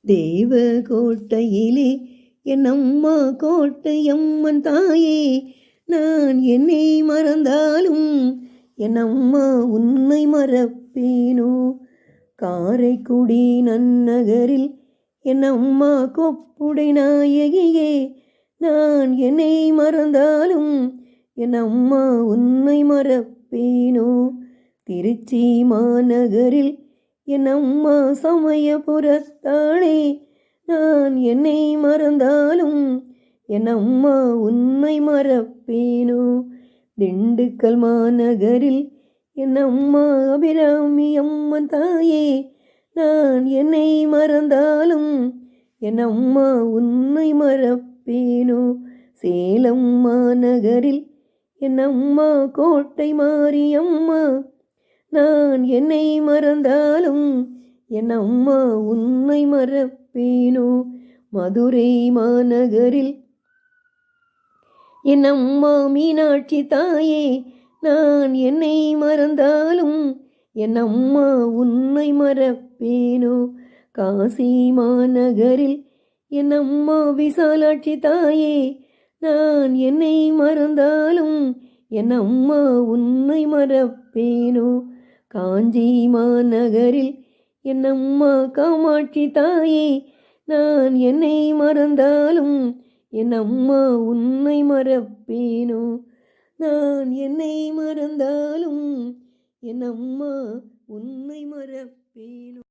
தேவ கோட்டையிலே என் அம்மா கோட்டையம்மன் தாயே, நான் என்னை மறந்தாலும் என் அம்மா உன்னை மறப்பேனோ. காரைக்குடி நன்னகரில் என் அம்மா கொப்புடை நாயகியே, நான் என்னை மறந்தாலும் என் அம்மா உன்னை மறப்பேனோ. திருச்சி மாநகரில் என் அம்மா சமயபுரத்தாளே, நான் என்னை மறந்தாலும் என் அம்மா உன்னை மறப்பேனோ. திண்டுக்கல் மாநகரில் என் அம்மா அபிராமி அம்மன் தாயே, நான் என்னை மறந்தாலும் என் அம்மா உன்னை மறப்பேனோ. சேலம் மாநகரில் என் அம்மா கோட்டை மாரியம்மா, நான் என்னை மறந்தாலும் என் அம்மா உன்னை மறப்பேனோ. மதுரை மாநகரில் என் அம்மா மீனாட்சி தாயே, நான் என்னை மறந்தாலும் என் அம்மா உன்னை மறப்பேனோ. காசி மாநகரில் என் அம்மா விசாலாட்சி தாயே, நான் என்னை மறந்தாலும் என் அம்மா உன்னை மறப்பேனோ. காஞ்சி மாநகரில் என் அம்மா காமாட்சி தாயே, நான் என்னை மறந்தாலும் என் அம்மா உன்னை மறப்பேனோ. நான் என்னை மறந்தாலும் என் அம்மா உன்னை மறப்பேனோ.